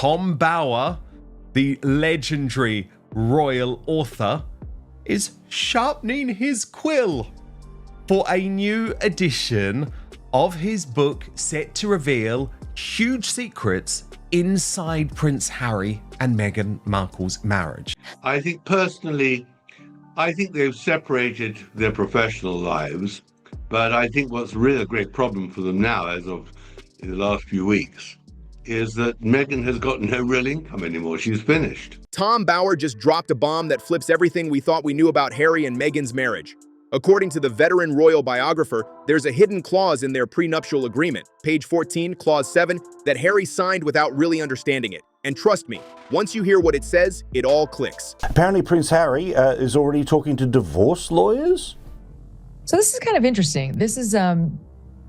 Tom Bower, the legendary royal author, is sharpening his quill for a new edition of his book set to reveal huge secrets inside Prince Harry and Meghan Markle's marriage. I think personally, they've separated their professional lives, but I think what's really a great problem for them now, as of in the last few weeks, is that Meghan has got no real income anymore. She's finished. Tom Bower just dropped a bomb that flips everything we thought we knew about Harry and Meghan's marriage. According to the veteran royal biographer, there's a hidden clause in their prenuptial agreement, page 14, clause 7, that Harry signed without really understanding it. And trust me, once you hear what it says, it all clicks. Apparently Prince Harry is already talking to divorce lawyers? So this is kind of interesting. This is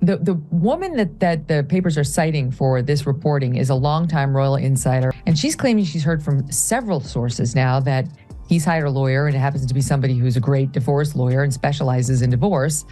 the woman that the papers are citing for this reporting is a longtime royal insider, and she's claiming she's heard from several sources now that he's hired a lawyer, and it happens to be somebody who's a great divorce lawyer and specializes in divorce.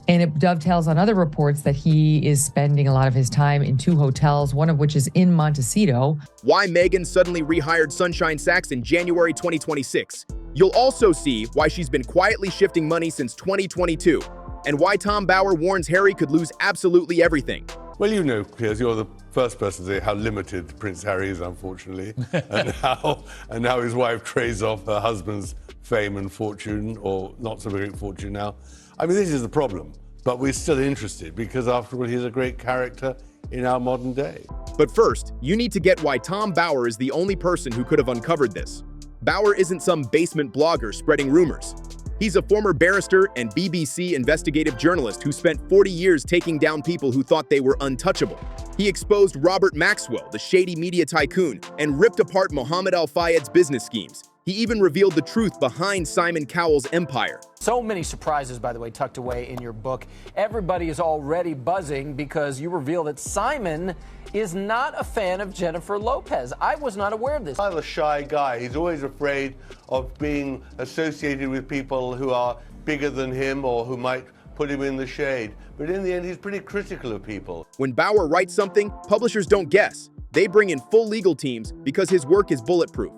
And it dovetails on other reports that he is spending a lot of his time in 2 hotels, one of which is in Montecito. Why Meghan suddenly rehired Sunshine Sachs in January 2026. You'll also see why she's been quietly shifting money since 2022, and why Tom Bower warns Harry could lose absolutely everything. Well, you know, Piers, you're the first person to say how limited Prince Harry is, unfortunately, and how his wife trades off her husband's fame and fortune, or not so great fortune now. I mean, this is the problem, but we're still interested because, after all, he's a great character in our modern day. But first, you need to get why Tom Bower is the only person who could have uncovered this. Bower isn't some basement blogger spreading rumors. He's a former barrister and BBC investigative journalist who spent 40 years taking down people who thought they were untouchable. He exposed Robert Maxwell, the shady media tycoon, and ripped apart Mohammed Al Fayed's business schemes. He even revealed the truth behind Simon Cowell's empire. So many surprises, by the way, tucked away in your book. Everybody is already buzzing because you reveal that Simon is not a fan of Jennifer Lopez. I was not aware of this. I'm a shy guy. He's always afraid of being associated with people who are bigger than him or who might put him in the shade. But in the end, he's pretty critical of people. When Bower writes something, publishers don't guess. They bring in full legal teams because his work is bulletproof.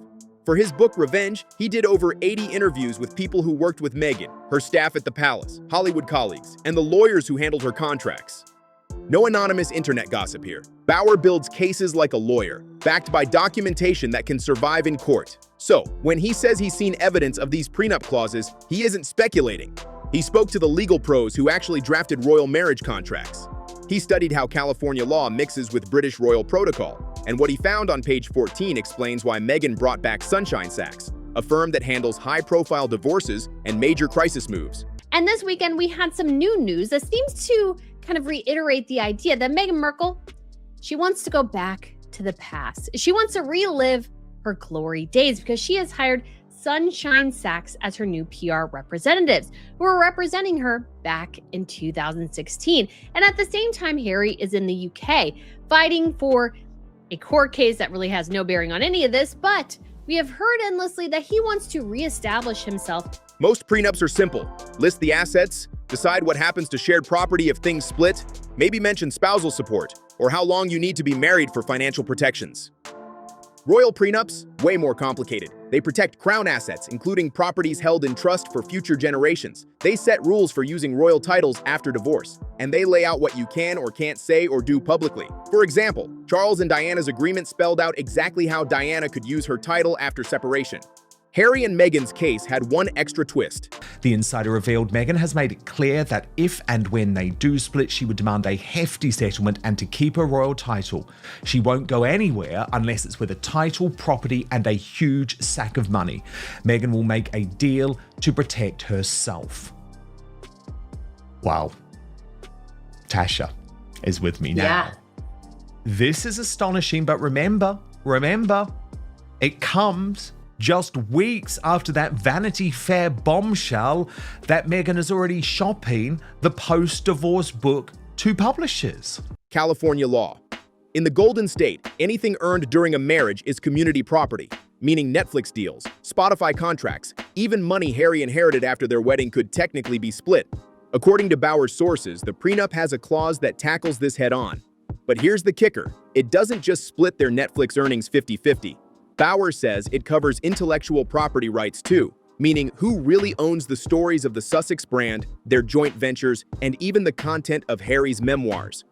For his book Revenge, he did over 80 interviews with people who worked with Meghan, her staff at the palace, Hollywood colleagues, and the lawyers who handled her contracts. No anonymous internet gossip here. Bower builds cases like a lawyer, backed by documentation that can survive in court. So, when he says he's seen evidence of these prenup clauses, he isn't speculating. He spoke to the legal pros who actually drafted royal marriage contracts. He studied how California law mixes with British royal protocol, and what he found on page 14 explains why Meghan brought back Sunshine Sachs, a firm that handles high-profile divorces and major crisis moves. And this weekend, we had some new news that seems to kind of reiterate the idea that Meghan Markle, she wants to go back to the past. She wants to relive her glory days because she has hired Sunshine Sachs as her new PR representatives who were representing her back in 2016. And at the same time, Harry is in the UK fighting for a court case that really has no bearing on any of this, but we have heard endlessly that he wants to reestablish himself. Most prenups are simple. List the assets, decide what happens to shared property if things split, maybe mention spousal support, or how long you need to be married for financial protections. Royal prenups, way more complicated. They protect crown assets, including properties held in trust for future generations. They set rules for using royal titles after divorce, and they lay out what you can or can't say or do publicly. For example, Charles and Diana's agreement spelled out exactly how Diana could use her title after separation. Harry and Meghan's case had one extra twist. The insider revealed Meghan has made it clear that if and when they do split, she would demand a hefty settlement and to keep her royal title. She won't go anywhere unless it's with a title, property, and a huge sack of money. Meghan will make a deal to protect herself. Wow. Tasha is with me now. Yeah. This is astonishing, but remember, it comes just weeks after that Vanity Fair bombshell that Meghan is already shopping the post-divorce book to publishers. California law. In the Golden State, anything earned during a marriage is community property, meaning Netflix deals, Spotify contracts, even money Harry inherited after their wedding could technically be split. According to Bower's sources, the prenup has a clause that tackles this head-on. But here's the kicker. It doesn't just split their Netflix earnings 50-50. Bauer says it covers intellectual property rights too, meaning who really owns the stories of the Sussex brand, their joint ventures, and even the content of Harry's memoirs.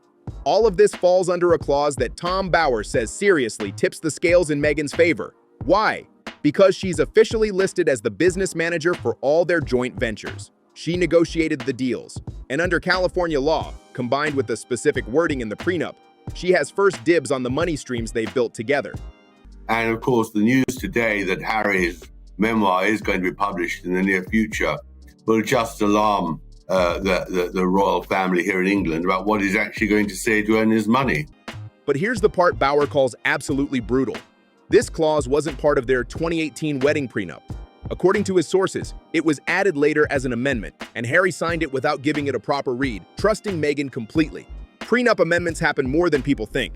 All of this falls under a clause that Tom Bauer says seriously tips the scales in Meghan's favor. Why? Because she's officially listed as the business manager for all their joint ventures. She negotiated the deals, and under California law, combined with the specific wording in the prenup, she has first dibs on the money streams they've built together. And of course, the news today that Harry's memoir is going to be published in the near future will just alarm the royal family here in England about what he's actually going to say to earn his money. But here's the part Bauer calls absolutely brutal. This clause wasn't part of their 2018 wedding prenup. According to his sources, it was added later as an amendment, and Harry signed it without giving it a proper read, trusting Meghan completely. Prenup amendments happen more than people think.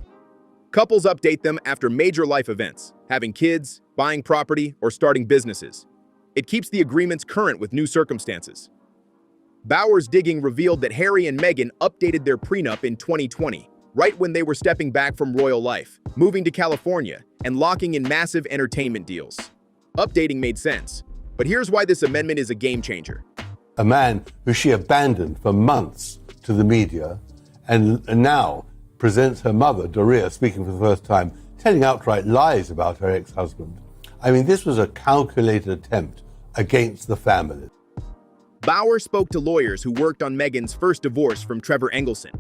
Couples update them after major life events, having kids, buying property, or starting businesses. It keeps the agreements current with new circumstances. Bauer's digging revealed that Harry and Meghan updated their prenup in 2020, right when they were stepping back from royal life, moving to California, and locking in massive entertainment deals. Updating made sense, but here's why this amendment is a game changer. A man who she abandoned for months to the media and now presents her mother, Doria, speaking for the first time, telling outright lies about her ex-husband. I mean, this was a calculated attempt against the family. Bauer spoke to lawyers who worked on Meghan's first divorce from Trevor Engelson.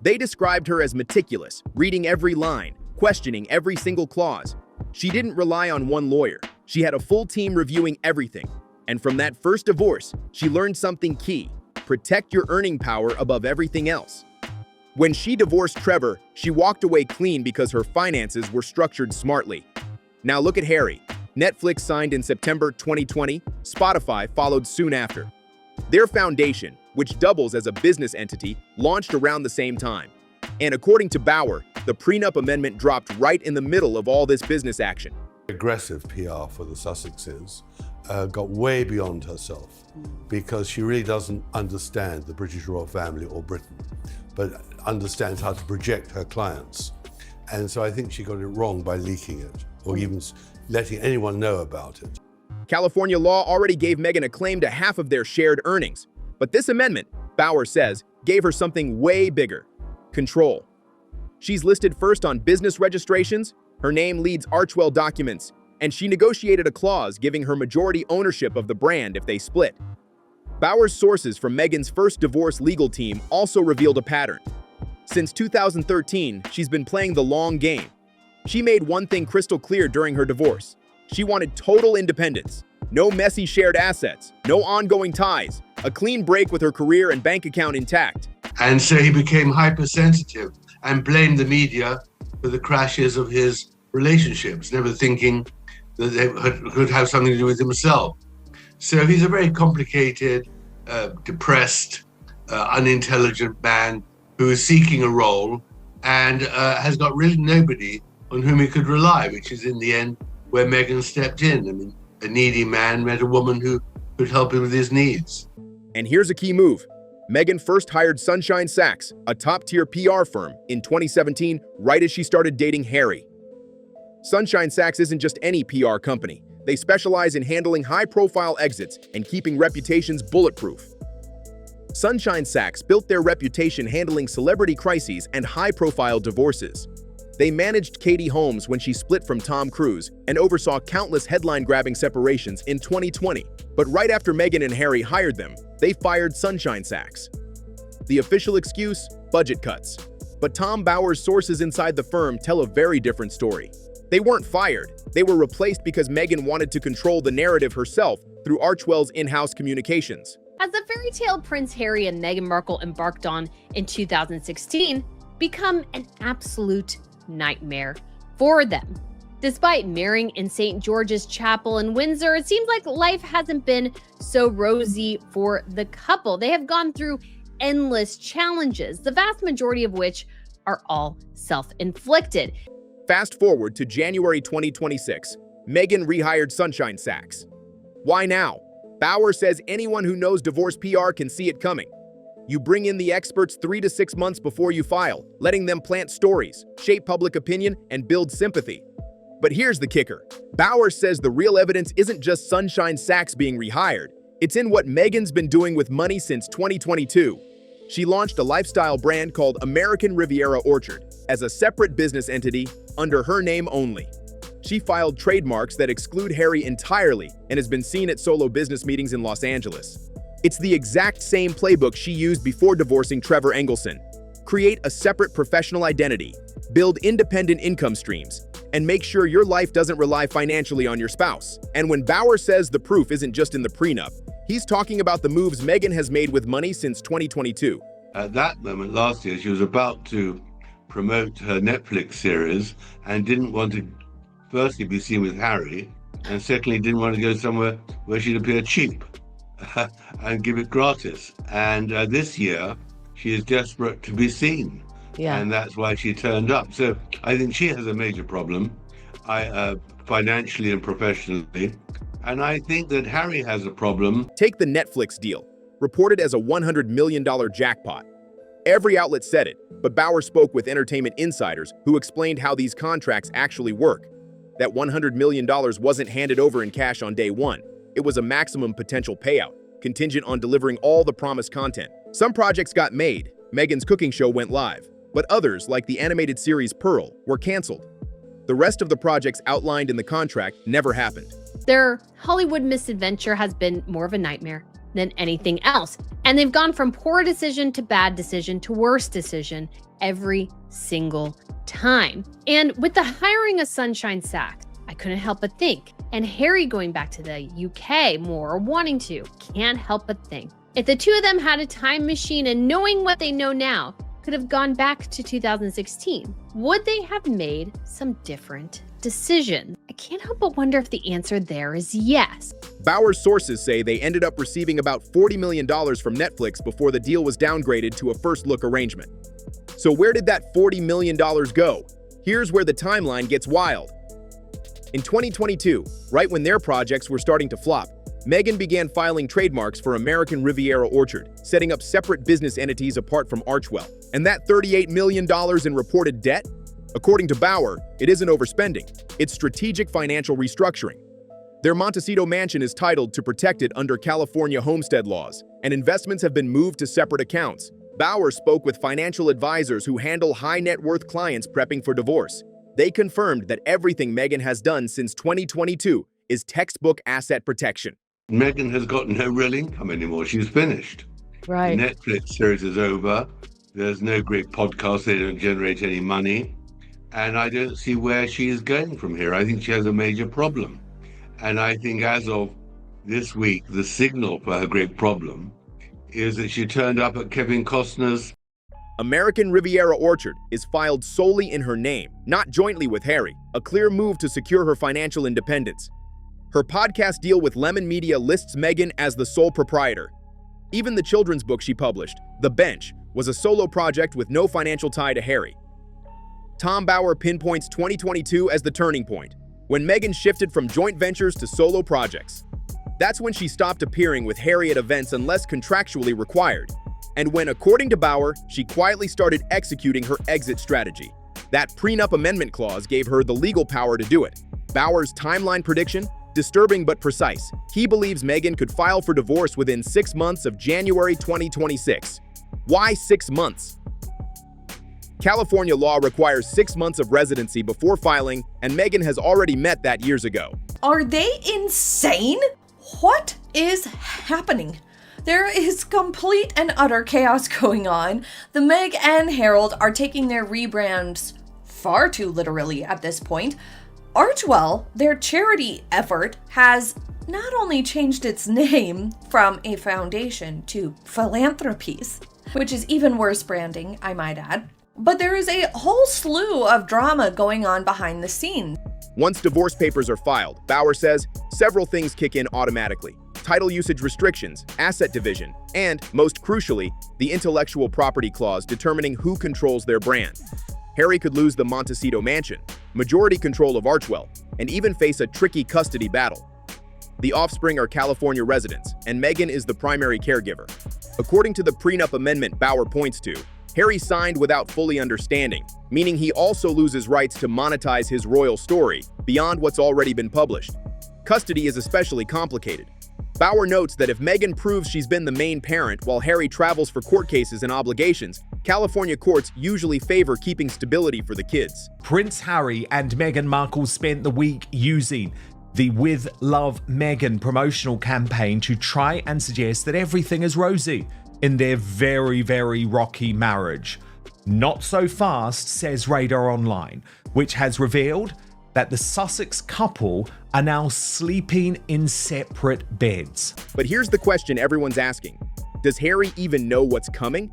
They described her as meticulous, reading every line, questioning every single clause. She didn't rely on one lawyer. She had a full team reviewing everything. And from that first divorce, she learned something key: protect your earning power above everything else. When she divorced Trevor, she walked away clean because her finances were structured smartly. Now look at Harry. Netflix signed in September 2020, Spotify followed soon after. Their foundation, which doubles as a business entity, launched around the same time. And according to Bauer, the prenup amendment dropped right in the middle of all this business action. Aggressive PR for the Sussexes got way beyond herself because she really doesn't understand the British royal family or Britain, but understands how to project her clients. And so I think she got it wrong by leaking it or even letting anyone know about it. California law already gave Meghan a claim to half of their shared earnings. But this amendment, Bauer says, gave her something way bigger: control. She's listed first on business registrations, her name leads Archwell documents, and she negotiated a clause giving her majority ownership of the brand if they split. Bauer's sources from Meghan's first divorce legal team also revealed a pattern. Since 2013, she's been playing the long game. She made one thing crystal clear during her divorce. She wanted total independence. No messy shared assets, no ongoing ties, a clean break with her career and bank account intact. And so he became hypersensitive and blamed the media for the crashes of his relationships, never thinking that they could have something to do with himself. So he's a very complicated, depressed, unintelligent man who is seeking a role and has got really nobody on whom he could rely, which is in the end where Meghan stepped in. I mean, a needy man met a woman who could help him with his needs. And here's a key move. Meghan first hired Sunshine Sachs, a top-tier PR firm, in 2017, right as she started dating Harry. Sunshine Sachs isn't just any PR company. They specialize in handling high-profile exits and keeping reputations bulletproof. Sunshine Sachs built their reputation handling celebrity crises and high-profile divorces. They managed Katie Holmes when she split from Tom Cruise and oversaw countless headline-grabbing separations in 2020. But right after Meghan and Harry hired them, they fired Sunshine Sachs. The official excuse? Budget cuts. But Tom Bauer's sources inside the firm tell a very different story. They weren't fired. They were replaced because Meghan wanted to control the narrative herself through Archwell's in-house communications. As the fairy tale Prince Harry and Meghan Markle embarked on in 2016 become an absolute nightmare for them. Despite marrying in St. George's Chapel in Windsor, it seems like life hasn't been so rosy for the couple. They have gone through endless challenges, the vast majority of which are all self-inflicted. Fast forward to January 2026, Meghan rehired Sunshine Sachs. Why now? Bauer says anyone who knows divorce PR can see it coming. You bring in the experts 3 to 6 months before you file, letting them plant stories, shape public opinion, and build sympathy. But here's the kicker. Bauer says the real evidence isn't just Sunshine Sachs being rehired. It's in what Meghan's been doing with money since 2022. She launched a lifestyle brand called American Riviera Orchard as a separate business entity under her name only. She filed trademarks that exclude Harry entirely and has been seen at solo business meetings in Los Angeles. It's the exact same playbook she used before divorcing Trevor Engelson. Create a separate professional identity, build independent income streams, and make sure your life doesn't rely financially on your spouse. And when Bauer says the proof isn't just in the prenup, he's talking about the moves Meghan has made with money since 2022. At that moment last year, she was about to promote her Netflix series and didn't want to firstly be seen with Harry, and secondly didn't want to go somewhere where she'd appear cheap and give it gratis. And this year, she is desperate to be seen. Yeah. And that's why she turned up. So I think she has a major problem, financially and professionally. And I think that Harry has a problem. Take the Netflix deal, reported as a $100 million jackpot. Every outlet said it, but Bauer spoke with entertainment insiders who explained how these contracts actually work. That $100 million wasn't handed over in cash on day one. It was a maximum potential payout, contingent on delivering all the promised content. Some projects got made. Meghan's cooking show went live. But others, like the animated series Pearl, were canceled. The rest of the projects outlined in the contract never happened. Their Hollywood misadventure has been more of a nightmare than anything else. And they've gone from poor decision to bad decision to worse decision every single time. And with the hiring of Sunshine Sachs, I couldn't help but think, and Harry going back to the UK more, or wanting to, can't help but think, if the two of them had a time machine and knowing what they know now, could have gone back to 2016, would they have made some different decisions? I can't help but wonder if the answer there is yes. Bauer's sources say they ended up receiving about $40 million from Netflix before the deal was downgraded to a first-look arrangement. So where did that $40 million go? Here's where the timeline gets wild. In 2022, right when their projects were starting to flop, Meghan began filing trademarks for American Riviera Orchard, setting up separate business entities apart from Archwell. And that $38 million in reported debt? According to Bauer, it isn't overspending. It's strategic financial restructuring. Their Montecito mansion is titled to protect it under California homestead laws, and investments have been moved to separate accounts. Bauer spoke with financial advisors who handle high-net-worth clients prepping for divorce. They confirmed that everything Meghan has done since 2022 is textbook asset protection. Meghan has got no real income anymore. She's finished. Right. The Netflix series is over. There's no great podcast. They don't generate any money. And I don't see where she is going from here. I think she has a major problem. And I think as of this week, the signal for her great problem is that she turned up at Kevin Costner's. American Riviera Orchard is filed solely in her name, not jointly with Harry, a clear move to secure her financial independence. Her podcast deal with Lemon Media lists Meghan as the sole proprietor. Even the children's book she published, The Bench, was a solo project with no financial tie to Harry. Tom Bauer pinpoints 2022 as the turning point, when Meghan shifted from joint ventures to solo projects. That's when she stopped appearing with Harry at events unless contractually required, and when, according to Bauer, she quietly started executing her exit strategy. That prenup amendment clause gave her the legal power to do it. Bauer's timeline prediction? Disturbing but precise. He believes Meghan could file for divorce within 6 months of January 2026. Why 6 months? California law requires 6 months of residency before filing, and Meghan has already met that years ago. Are they insane? What is happening? There is complete and utter chaos going on. The Meg and Harold are taking their rebrands far too literally at this point. Archwell, their charity effort, has not only changed its name from a foundation to Philanthropies, which is even worse branding, I might add, but there is a whole slew of drama going on behind the scenes. Once divorce papers are filed, Bauer says, several things kick in automatically. Title usage restrictions, asset division, and, most crucially, the intellectual property clause determining who controls their brand. Harry could lose the Montecito mansion, majority control of Archwell, and even face a tricky custody battle. The offspring are California residents, and Meghan is the primary caregiver. According to the prenup amendment Bauer points to, Harry signed without fully understanding, meaning he also loses rights to monetize his royal story beyond what's already been published. Custody is especially complicated. Bauer notes that if Meghan proves she's been the main parent while Harry travels for court cases and obligations, California courts usually favor keeping stability for the kids. Prince Harry and Meghan Markle spent the week using the With Love Meghan promotional campaign to try and suggest that everything is rosy in their very, very rocky marriage. Not so fast, says Radar Online, which has revealed that the Sussex couple are now sleeping in separate beds. But here's the question everyone's asking. Does Harry even know what's coming?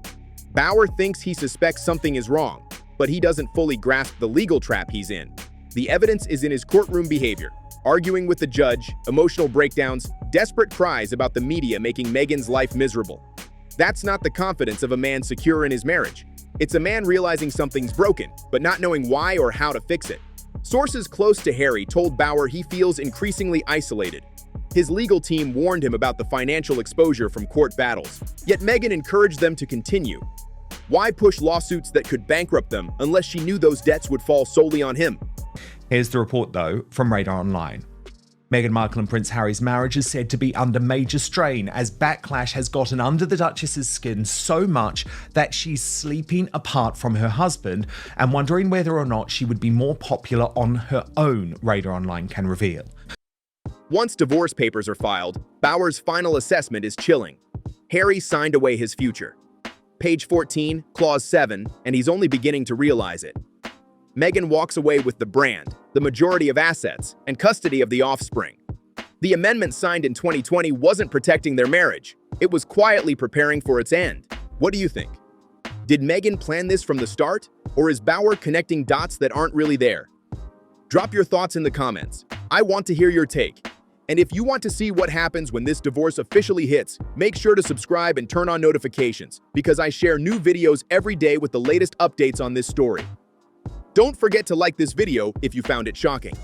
Bauer thinks he suspects something is wrong, but he doesn't fully grasp the legal trap he's in. The evidence is in his courtroom behavior, arguing with the judge, emotional breakdowns, desperate cries about the media making Meghan's life miserable. That's not the confidence of a man secure in his marriage. It's a man realizing something's broken, but not knowing why or how to fix it. Sources close to Harry told Bauer he feels increasingly isolated. His legal team warned him about the financial exposure from court battles, yet Meghan encouraged them to continue. Why push lawsuits that could bankrupt them unless she knew those debts would fall solely on him? Here's the report, though, from Radar Online. Meghan Markle and Prince Harry's marriage is said to be under major strain as backlash has gotten under the Duchess's skin so much that she's sleeping apart from her husband and wondering whether or not she would be more popular on her own, Radar Online can reveal. Once divorce papers are filed, Bauer's final assessment is chilling. Harry signed away his future. Page 14, Clause 7, and he's only beginning to realize it. Meghan walks away with the brand, the majority of assets, and custody of the offspring. The amendment signed in 2020 wasn't protecting their marriage. It was quietly preparing for its end. What do you think? Did Meghan plan this from the start, or is Bauer connecting dots that aren't really there? Drop your thoughts in the comments. I want to hear your take. And if you want to see what happens when this divorce officially hits, make sure to subscribe and turn on notifications, because I share new videos every day with the latest updates on this story. Don't forget to like this video if you found it shocking.